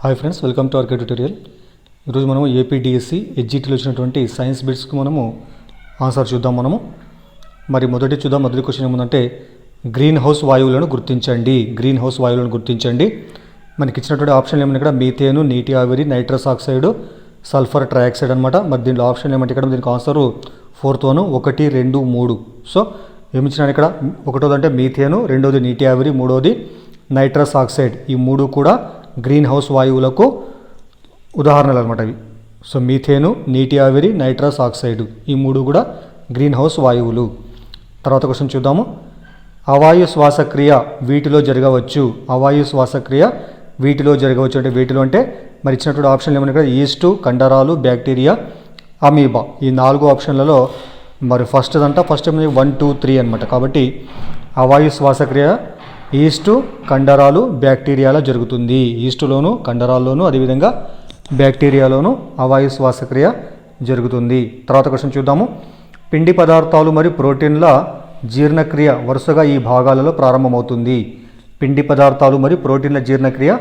Hi friends, welcome to RK tutorial. ఈరోజు మనము APDSC హెచ్జిటిలో వచ్చినటువంటి సైన్స్ బిట్స్కి మనము ఆన్సర్ చూద్దాం. మరి మొదటి క్వశ్చన్ ఏముందంటే గ్రీన్ హౌస్ వాయువులను గుర్తించండి. మనకి ఇచ్చినటువంటి ఆప్షన్లు ఏమన్నా ఇక్కడ మీథేను, నీటి ఆవిరి, నైట్రస్ ఆక్సైడ్, సల్ఫర్ ట్రయాక్సైడ్ అనమాట. మరి దీంట్లో ఆప్షన్ ఏమంటే ఇక్కడ దీనికి ఆన్సర్ 4th 1, 2, 3. సో ఏమి ఇచ్చినాడు ఇక్కడ? ఒకటోది అంటే మీథేను, రెండోది నీటి ఆవిరి, మూడోది నైట్రస్ ఆక్సైడ్. ఈ మూడు కూడా గ్రీన్ హౌస్ వాయువులకు ఉదాహరణలు అనమాట ఇవి. సో మీథేను, నీటి ఆవిరి, నైట్రస్ ఆక్సైడ్ ఈ మూడు కూడా గ్రీన్ హౌస్ వాయువులు. తర్వాత క్వశ్చన్ చూద్దాము. అవాయు శ్వాసక్రియ వీటిలో జరగవచ్చు అంటే వీటిలో అంటే మరి ఇచ్చినటువంటి ఆప్షన్లు ఏమన్నా ఇక్కడ ఈస్టు, కండరాలు, బ్యాక్టీరియా, అమీబా. ఈ 4 ఆప్షన్లలో మరి ఫస్ట్ ఏమైనా 1, 2, 3 అనమాట. కాబట్టి అవాయు శ్వాసక్రియ ఈస్టు, కండరాలు, బ్యాక్టీరియాలో జరుగుతుంది. ఈస్టులోను, కండరాల్లోనూ, అదేవిధంగా బ్యాక్టీరియాలోను అవాయు శ్వాసక్రియ జరుగుతుంది. తర్వాత క్వశ్చన్ చూద్దాము. పిండి పదార్థాలు మరియు ప్రోటీన్ల జీర్ణక్రియ వరుసగా ఈ భాగాలలో ప్రారంభమవుతుంది. పిండి పదార్థాలు మరియు ప్రోటీన్ల జీర్ణక్రియ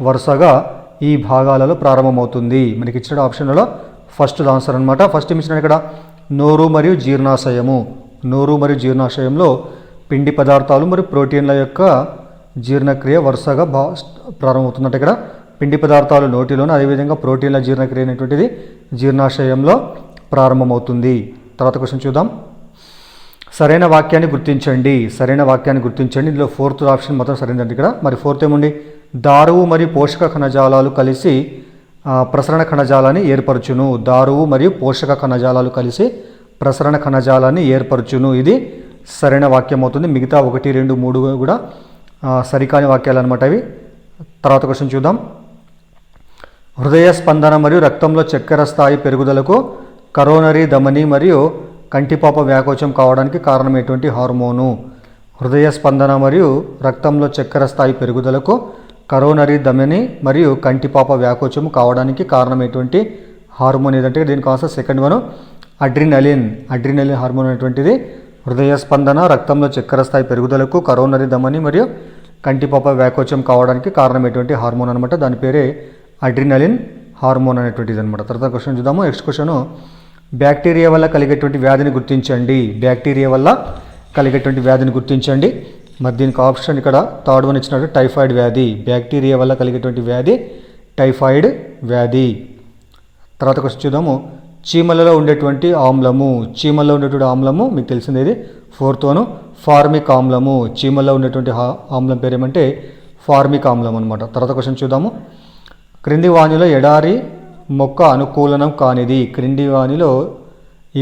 వరుసగా ఈ భాగాలలో ప్రారంభమవుతుంది. మనకి ఇచ్చిన ఆప్షన్లలో ఫస్ట్ ఆన్సర్ అనమాట. ఫస్ట్ ఇచ్చిన ఇక్కడ నోరు మరియు జీర్ణాశయంలో పిండి పదార్థాలు మరియు ప్రోటీన్ల యొక్క జీర్ణక్రియ వరుసగా ప్రారంభమవుతుందంటే ఇక్కడ పిండి పదార్థాలు నోటిలోను, అదేవిధంగా ప్రోటీన్ల జీర్ణక్రియ అనేటువంటిది జీర్ణాశయంలో ప్రారంభమవుతుంది. తర్వాత క్వశ్చన్ చూద్దాం. సరైన వాక్యాన్ని గుర్తించండి. ఇందులో 4th ఆప్షన్ మాత్రం సరైనది ఇక్కడ. మరి 4th ఏముంది? దారువు మరియు పోషక కణజాలాలు కలిసి ప్రసరణ కణజాలాన్ని ఏర్పరచును. ఇది సరైన వాక్యం అవుతుంది. మిగతా 1, 2, 3 కూడా సరికాని వాక్యాలు అనమాట ఇవి. తర్వాత క్వశ్చన్ చూద్దాం. హృదయ స్పందన మరియు రక్తంలో చక్కెర స్థాయి పెరుగుదలకు కరోనరీ ధమని మరియు కంటిపాప వ్యాకోచం కావడానికి కారణమైనటువంటి హార్మోను. హృదయ స్పందన మరియు రక్తంలో చక్కెర స్థాయి పెరుగుదలకు కరోనరీ ధమని మరియు కంటిపాప వ్యాకోచం కావడానికి కారణమైనటువంటి హార్మోన్ ఏదంటే దీనికి ఆన్సర్ సెకండ్ 1 అడ్రినలిన్ హార్మోన్ అనేటువంటిది హృదయ స్పందన, రక్తంలో చక్కెర స్థాయి పెరుగుదలకు కరోనరీ ధమని మరియు కంటిపాప వ్యాకోచం కావడానికి కారణమైనటువంటి హార్మోన్ అనమాట. దాని పేరే అడ్రినలిన్ హార్మోన్ అనేటువంటిది అనమాట. తర్వాత క్వశ్చన్ చూద్దాము. నెక్స్ట్ క్వశ్చన్, బ్యాక్టీరియా వల్ల కలిగేటువంటి వ్యాధిని గుర్తించండి. మరి దీనికి ఆప్షన్ ఇక్కడ థర్డ్ 1 ఇచ్చినట్టు టైఫాయిడ్ వ్యాధి. బ్యాక్టీరియా వల్ల కలిగేటువంటి వ్యాధి టైఫాయిడ్ వ్యాధి. తర్వాత క్వశ్చన్ చూద్దాము. చీమలలో ఉండేటువంటి ఆమ్లము మీకు తెలిసిందేది 4th 1 ఫార్మిక్ ఆమ్లము. చీమల్లో ఉండేటువంటి ఆమ్లం పేరు ఏమంటే ఫార్మిక్ ఆమ్లం అనమాట. తర్వాత క్వశ్చన్ చూద్దాము. క్రింది వాణిలో ఎడారి మొక్క అనుకూలనం కానిది. ఈ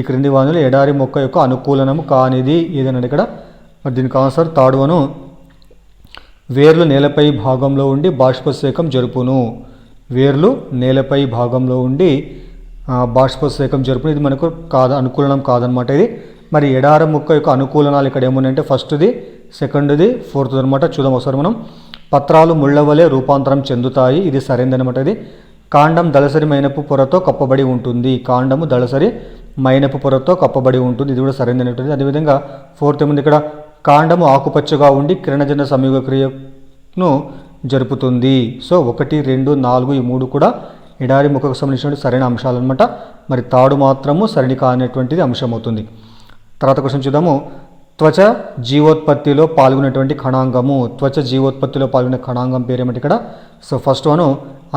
క్రింది వాణిలో ఎడారి మొక్క యొక్క అనుకూలనం కానిది ఏదన్నాడు ఇక్కడ. మరి దీనికి ఆన్సర్ థర్డ్ 1 వేర్లు నేలపై భాగంలో ఉండి బాష్పసేకం జరుపును. ఇది మనకు అనుకూలనం కాదనమాట ఇది. మరి ఎడారి మొక్క యొక్క అనుకూలనాలు ఇక్కడ ఏమున్నాయంటే ఫస్ట్ది, సెకండ్ది, 4th అనమాట. చూద్దాం ఒకసారి మనం. పత్రాలు ముళ్ళ వలె రూపాంతరం చెందుతాయి. ఇది సరైనదనమాట. ఇది కాండం దళసరి మైనపు పొరతో కప్పబడి ఉంటుంది. ఇది కూడా సరైనది. అదేవిధంగా 4th ఏముంది ఇక్కడ? కాండము ఆకుపచ్చగా ఉండి కిరణజన సంయోగ క్రియను జరుపుతుంది. సో 1, 2, 4 ఈ 3 కూడా ఎడారి మొక్కకు సంబంధించినటువంటి సరైన అంశాలు అనమాట. మరి తాడు మాత్రము సరిని కానటువంటిది అంశం అవుతుంది. తర్వాత క్వశ్చన్ చూద్దాము. త్వచ జీవోత్పత్తిలో పాల్గొనే కణాంగం పేరు ఏమిటి ఇక్కడ? So first 1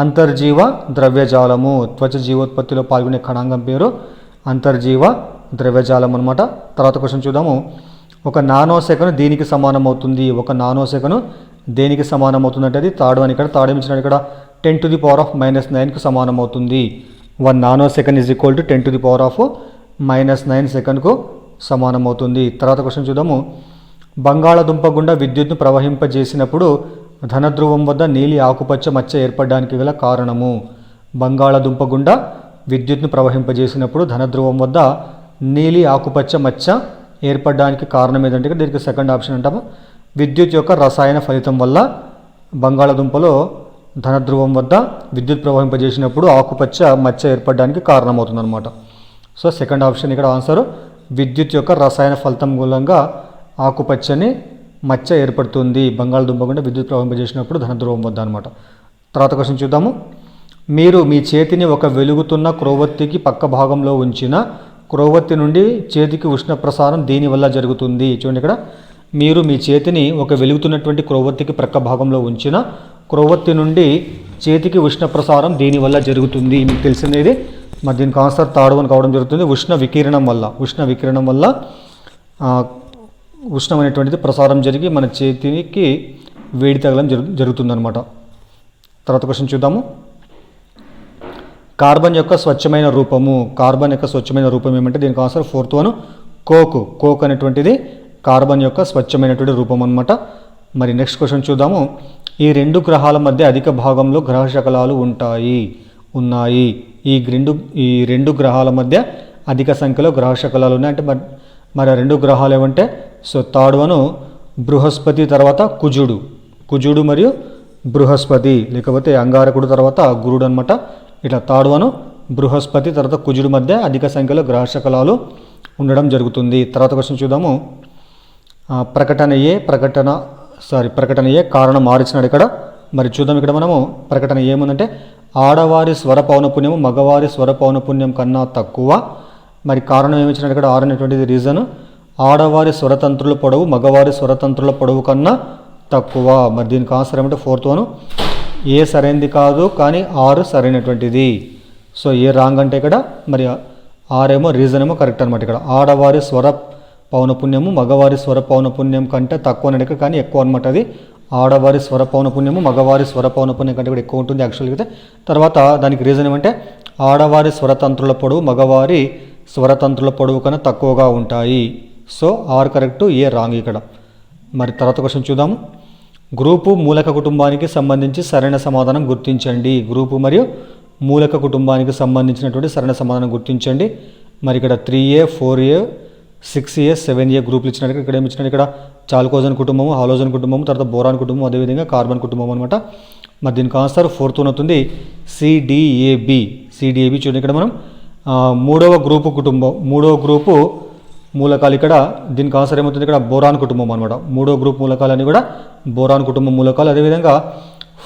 అంతర్జీవ ద్రవ్యజాలము. త్వచ జీవోత్పత్తిలో పాల్గొనే కణాంగం పేరు అంతర్జీవ ద్రవ్యజాలం అనమాట. తర్వాత క్వశ్చన్ చూద్దాము. 1 నానో సెకను దేనికి సమానం అవుతుంది? దేనికి సమానం అవుతుందంటే అది థర్డ్ 1 ఇక్కడ. థర్డ్ ఏమిచ్చినాడు ఇక్కడ? 10 to the power of -9కు సమానం అవుతుంది. 1 nano second is equal to 10 to the power of -9 సెకండ్కు సమానం అవుతుంది. తర్వాత క్వశ్చన్ చూద్దాము. బంగాళదుంప గుండా విద్యుత్ను ప్రవహింపజేసినప్పుడు ధనధ్రువం వద్ద నీలి ఆకుపచ్చ మచ్చ ఏర్పడడానికి గల కారణము. బంగాళదుంప గుండా విద్యుత్ను ప్రవహింపజేసినప్పుడు ధనధ్రువం వద్ద నీలి ఆకుపచ్చ మచ్చ ఏర్పడడానికి కారణం ఏదంటే దీనికి సెకండ్ ఆప్షన్ అంటాము. విద్యుత్ యొక్క రసాయన ఫలితం వల్ల బంగాళదుంపలో ధనధ్రువం వద్ద విద్యుత్ ప్రవహింపజేసినప్పుడు ఆకుపచ్చ మచ్చ ఏర్పడడానికి కారణమవుతుంది అనమాట. సో సెకండ్ ఆప్షన్ ఇక్కడ ఆన్సర్. విద్యుత్ యొక్క రసాయన ఫలితం మూలంగా ఆకుపచ్చని మచ్చ ఏర్పడుతుంది బంగాళదుంప గుండా విద్యుత్ ప్రవహింపజేసినప్పుడు ధనధ్రువం వద్ద అనమాట. తర్వాత క్వశ్చన్ చూద్దాము. మీరు మీ చేతిని ఒక వెలుగుతున్న క్రొవ్వొత్తికి పక్క భాగంలో ఉంచిన క్రొవ్వొత్తి నుండి చేతికి ఉష్ణ ప్రసారం దీనివల్ల జరుగుతుంది. చూడండి ఇక్కడ, మీరు మీ చేతిని ఒక వెలుగుతున్నటువంటి క్రొవ్వొత్తికి ప్రక్క భాగంలో ఉంచిన క్రొవ్వొత్తి నుండి చేతికి ఉష్ణ ప్రసారం దీనివల్ల జరుగుతుంది. మీకు తెలిసింది మరి దీనికి ఆన్సర్ థర్డ్ వన్ కావడం జరుగుతుంది. ఉష్ణ వికిరణం వల్ల ఉష్ణం అనేటువంటిది ప్రసారం జరిగి మన చేతికి వేడి తగలం జరుగుతుందన్నమాట. తర్వాత క్వశ్చన్ చూద్దాము. కార్బన్ యొక్క స్వచ్ఛమైన రూపం ఏమంటే దీనికి ఆన్సర్ ఫోర్త్ వన్ కోక్ అనేటువంటిది కార్బన్ యొక్క స్వచ్ఛమైనటువంటి రూపం అన్నమాట. మరి నెక్స్ట్ క్వశ్చన్ చూద్దాము. ఈ రెండు గ్రహాల మధ్య అధిక భాగంలో గ్రహ శకలాలు ఉన్నాయి. ఈ రెండు గ్రహాల మధ్య అధిక సంఖ్యలో గ్రహ శకలాలు ఉన్నాయి. అంటే మరి ఆ రెండు గ్రహాలు ఏమంటే సో థర్డ్ వన్ బృహస్పతి తర్వాత కుజుడు మరియు బృహస్పతి, లేకపోతే అంగారకుడు తర్వాత గురుడు అనమాట. ఇట్లా థర్డ్ వన్ బృహస్పతి తర్వాత కుజుడు మధ్య అధిక సంఖ్యలో గ్రహ శకలాలు ఉండడం జరుగుతుంది. తర్వాత క్వశ్చన్ చూద్దాము. ప్రకటన ఏ కారణం ఆరిచినాడు ఇక్కడ. మరి చూద్దాం, ఇక్కడ మనము ప్రకటన ఏముందంటే ఆడవారి స్వర పౌనపుణ్యము మగవారి స్వర పౌనపుణ్యం కన్నా తక్కువ. మరి కారణం ఏమిచ్చినాడు ఇక్కడ, ఆరు అనేటువంటిది రీజన్. ఆడవారి స్వరతంత్రుల పొడవు మగవారి స్వరతంత్రుల పొడవు కన్నా తక్కువ. మరి దీనికి ఆన్సర్ ఏమంటే ఫోర్త్ వన్ ఏ సరైనది కాదు, కానీ ఆరు సరైనటువంటిది. సో ఏ రాంగ్ అంటే ఇక్కడ మరి ఆరేమో రీజన్ ఏమో కరెక్ట్ అనమాట. ఇక్కడ ఆడవారి స్వర పౌనపుణ్యము మగవారి స్వర పౌనపుణ్యం కంటే తక్కువ అనేది కానీ ఎక్కువ అనమాట. అది ఆడవారి స్వర పౌనపుణ్యము మగవారి స్వర పౌనపుణ్యం కంటే కూడా ఎక్కువ ఉంటుంది యాక్చువల్గా అయితే. తర్వాత దానికి రీజన్ ఏమంటే ఆడవారి స్వరతంత్రుల పొడవు మగవారి స్వరతంత్రుల పొడవు కన్నా తక్కువగా ఉంటాయి. So R correct, A wrong ఇక్కడ. మరి తర్వాత క్వశ్చన్ చూద్దాము. గ్రూపు మూలక కుటుంబానికి సంబంధించి సరైన సమాధానం గుర్తించండి. గ్రూపు మరియు మూలక కుటుంబానికి సంబంధించినటువంటి సరైన సమాధానం గుర్తించండి. మరి ఇక్కడ 3A 4A 6A 7A గ్రూపులు ఇచ్చినట్టు ఇక్కడ ఏమి ఇచ్చినట్టు ఇక్కడ చాల్కోజన్ కుటుంబము, హాలోజన్ కుటుంబము, తర్వాత బోరాన్ కుటుంబం, అదేవిధంగా కార్బన్ కుటుంబం అనమాట. మరి దీనికి ఆన్సర్ ఫోర్త్ వన్ అవుతుంది CDAB. చూడండి, ఇక్కడ మనం మూడవ గ్రూపు మూలకాలు ఇక్కడ దీనికి ఆన్సర్ ఏమవుతుంది ఇక్కడ బోరాన్ కుటుంబం అనమాట. మూడో గ్రూప్ మూలకాలన్నీ కూడా బోరాన్ కుటుంబం మూలకాలు. అదేవిధంగా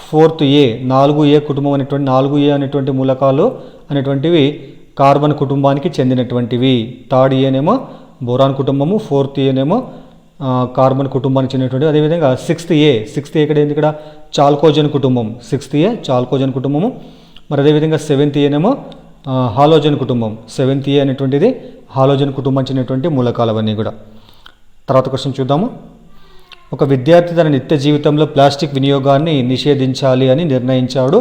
4A 4A కుటుంబం అనేటువంటి 4A అనేటువంటి మూలకాలు అనేటువంటివి కార్బన్ కుటుంబానికి చెందినటువంటివి. థర్డ్ ఏనేమో బోరాన్ కుటుంబము, 4th ఏనేమో కార్బన్ కుటుంబానికి చెందినటువంటివి. అదేవిధంగా 6th ఏ ఇక్కడ ఏంది ఇక్కడ చాల్కోజన్ కుటుంబం. 6th ఏ చాల్కోజన్ కుటుంబము. మరి అదేవిధంగా 7th ఏనేమో హాలోజన్ కుటుంబం. 7th ఏ అనేటువంటిది హాలోజన్ కుటుంబానికి చెందినటువంటి మూలకాలు అవన్నీ కూడా. తర్వాత క్వశ్చన్ చూద్దాము. ఒక విద్యార్థి తన నిత్య జీవితంలో ప్లాస్టిక్ వినియోగాన్ని నిషేధించాలి అని నిర్ణయించాడు.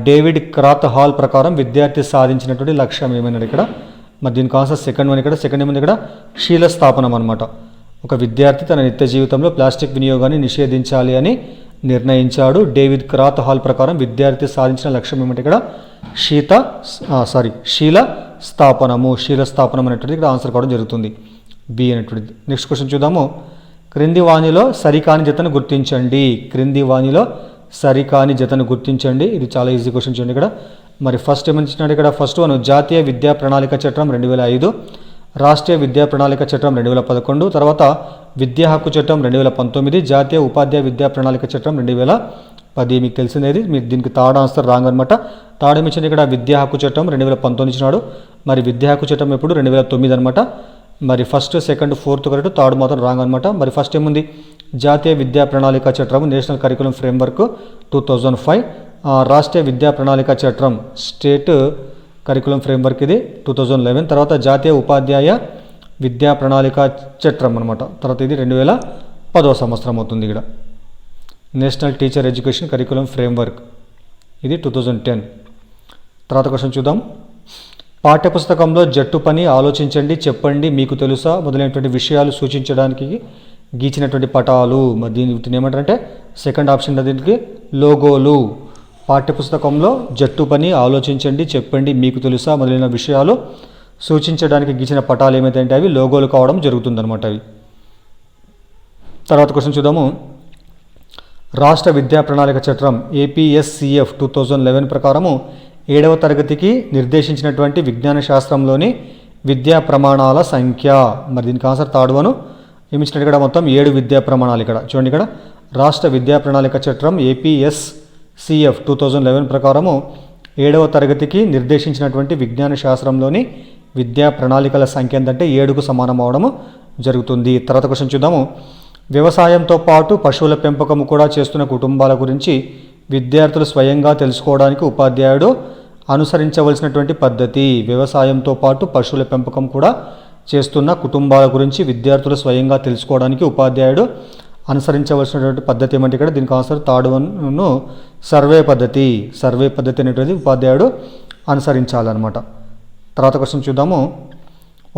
డేవిడ్ క్రాత్ హాల్ ప్రకారం విద్యార్థి సాధించినటువంటి లక్ష్యం ఏమైనా ఇక్కడ. మరి దీనికి ఆన్సర్ సెకండ్ వన్ ఇక్కడ. సెకండ్ ఏమైంది ఇక్కడ శీల స్థాపనం అనమాట. ఒక విద్యార్థి తన నిత్య జీవితంలో ప్లాస్టిక్ వినియోగాన్ని నిషేధించాలి అని నిర్ణయించాడు. డేవిడ్ క్రాత్ హాల్ ప్రకారం విద్యార్థి సాధించిన లక్ష్యం ఏమంటే ఇక్కడ శీల స్థాపనం అనేటువంటిది ఇక్కడ ఆన్సర్ కావడం జరుగుతుంది, బి అనేటువంటిది. నెక్స్ట్ క్వశ్చన్ చూద్దాము. క్రింది వాణిలో సరికాని జతను గుర్తించండి. ఇది చాలా ఈజీ క్వశ్చన్ చూడండి ఇక్కడ. మరి ఫస్ట్ ఏమనిచ్చినాడు ఇక్కడ, ఫస్ట్ వన్ జాతీయ విద్యా ప్రణాళిక చట్టం 2005, రాష్ట్రీయ విద్యా ప్రణాళిక చట్టం 2011, తర్వాత విద్యా హక్కు చట్టం 2019, జాతీయ ఉపాధ్యాయ విద్యా ప్రణాళిక చట్టం 2010. మీకు తెలిసిందేది, మీరు దీనికి థర్డ్ ఆన్సర్ రాంగ్ అనమాట. థర్డ్ ఏమిచ్చింది ఇక్కడ విద్యా హక్కు చట్టం 2019 ఇచ్చినాడు. మరి విద్యా హక్కు చట్టం ఎప్పుడు 2009 అనమాట. మరి first second fourth correct, third మాత్రం రాంగ్ అనమాట. మరి ఫస్ట్ ఏముంది జాతీయ విద్యా ప్రణాళిక చట్టం నేషనల్ కరికులం ఫ్రేమ్వర్క్ 2005, రాష్ట్రీయ విద్యా ప్రణాళిక చట్టం స్టేట్ కరికులం ఫ్రేమ్వర్క్ ఇది 2011, తర్వాత జాతీయ ఉపాధ్యాయ విద్యా ప్రణాళిక చట్టం అనమాట. తర్వాత ఇది 2010 సంవత్సరం అవుతుంది. ఇక్కడ national teacher education curriculum framework ఇది 2010. తర్వాత క్వశ్చన్ చూద్దాం. పాఠ్యపుస్తకంలో జట్టు పని ఆలోచించండి, చెప్పండి, మీకు తెలుసా మొదలైనటువంటి విషయాలు సూచించడానికి గీచినటువంటి పటాలు. మరి దీన్ని ఏమంటారంటే సెకండ్ ఆప్షన్ దీనికి లోగోలు. పాఠ్యపుస్తకంలో జట్టు పని ఆలోచించండి, చెప్పండి, మీకు తెలుసా మొదలైన విషయాలు సూచించడానికి గీచిన పటాలు ఏమైతే అవి లోగోలు కావడం జరుగుతుందన్నమాట అవి. తర్వాత క్వశ్చన్ చూద్దాము. రాష్ట్ర విద్యా ప్రణాళిక చట్టం APSCF 2011 ప్రకారము 7వ తరగతికి నిర్దేశించినటువంటి విజ్ఞాన శాస్త్రంలోని విద్యా ప్రమాణాల సంఖ్య. మరి దీనికి ఆన్సర్ థర్డ్ వన్ ఏమిచ్చినట్టు ఇక్కడ మొత్తం 7 విద్యా ప్రమాణాలు. ఇక్కడ చూడండి, ఇక్కడ రాష్ట్ర విద్యా ప్రణాళిక చట్టం APSCF CF 2011 ప్రకారము 7వ తరగతికి నిర్దేశించినటువంటి విజ్ఞాన శాస్త్రంలోని విద్యా ప్రణాళికల సంఖ్య ఏంటంటే 7కు సమానం అవడము జరుగుతుంది. తర్వాత క్వశ్చన్ చూద్దాము. వ్యవసాయంతో పాటు పశువుల పెంపకము కూడా చేస్తున్న కుటుంబాల గురించి విద్యార్థులు స్వయంగా తెలుసుకోవడానికి ఉపాధ్యాయుడు అనుసరించవలసినటువంటి పద్ధతి. వ్యవసాయంతో పాటు పశువుల పెంపకం కూడా చేస్తున్న కుటుంబాల గురించి విద్యార్థులు స్వయంగా తెలుసుకోవడానికి ఉపాధ్యాయుడు అనుసరించవలసినటువంటి పద్ధతి ఏమంటే ఇక్కడ దీనికి ఆన్సర్ థర్డ్ వన్ సర్వే పద్ధతి. సర్వే పద్ధతి అనేటువంటిది ఉపాధ్యాయుడు అనుసరించాలన్నమాట. తర్వాత క్వశ్చన్ చూద్దాము.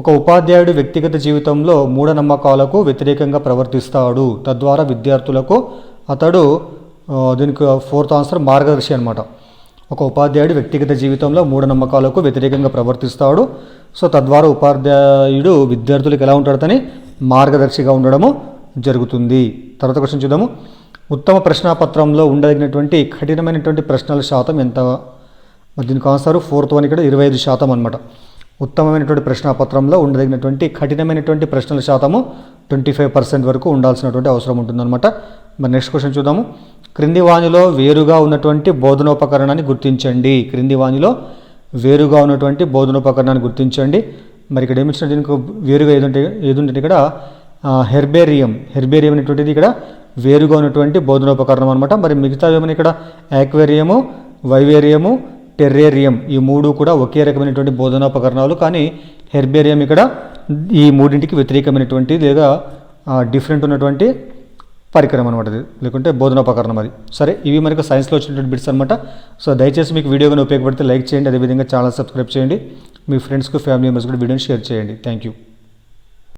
ఒక ఉపాధ్యాయుడు వ్యక్తిగత జీవితంలో మూఢనమ్మకాలకు వ్యతిరేకంగా ప్రవర్తిస్తాడు. తద్వారా విద్యార్థులకు అతడు దీనికి ఫోర్త్ ఆన్సర్ మార్గదర్శి అనమాట. ఒక ఉపాధ్యాయుడు వ్యక్తిగత జీవితంలో మూఢనమ్మకాలకు వ్యతిరేకంగా ప్రవర్తిస్తాడు. సో తద్వారా ఉపాధ్యాయుడు విద్యార్థులకు ఎలా ఉంటాడని మార్గదర్శిగా ఉండడము జరుగుతుంది. తర్వాత క్వశ్చన్ చూద్దాము. ఉత్తమ ప్రశ్నాపత్రంలో ఉండదగినటువంటి కఠినమైనటువంటి ప్రశ్నల శాతం ఎంత? దీనికి ఆన్సర్ ఫోర్త్ వన్ ఇక్కడ 25% అనమాట. ఉత్తమమైనటువంటి ప్రశ్నాపత్రంలో ఉండదగినటువంటి కఠినమైనటువంటి ప్రశ్నల శాతము 25% వరకు ఉండాల్సినటువంటి అవసరం ఉంటుందన్నమాట. మరి నెక్స్ట్ క్వశ్చన్ చూద్దాము. క్రింది వాణిలో వేరుగా ఉన్నటువంటి బోధనోపకరణాన్ని గుర్తించండి. క్రింది వాణిలో వేరుగా ఉన్నటువంటి బోధనోపకరణాన్ని గుర్తించండి. మరి ఇక్కడ ఏమిచ్చిన దీనికి వేరుగా ఏదుంటే ఇక్కడ హెర్బేరియం అనేటువంటిది ఇక్కడ వేరుగా ఉన్నటువంటి బోధనోపకరణం అనమాట. మరి మిగతా ఏమైనా ఇక్కడ యాక్వేరియము, వైవేరియము, టెర్రేరియం ఈ మూడు కూడా ఒకే రకమైనటువంటి బోధనోపకరణాలు. కానీ హెర్బేరియం ఇక్కడ ఈ మూడింటికి వ్యతిరేకమైనటువంటి లేదా డిఫరెంట్ ఉన్నటువంటి పరికరం అనమాట అది, లేకుంటే బోధనోపకరణం అది. సరే, ఇవి మనకు సైన్స్లో వచ్చినటువంటి బిట్స్ అనమాట. సో దయచేసి మీకు వీడియో కానీ ఉపయోగపడితే లైక్ చేయండి, అదేవిధంగా ఛానల్ సబ్స్క్రైబ్ చేయండి, మీ ఫ్రెండ్స్కు ఫ్యామిలీ మెంబర్స్ కూడా వీడియోని షేర్ చేయండి. Thank you.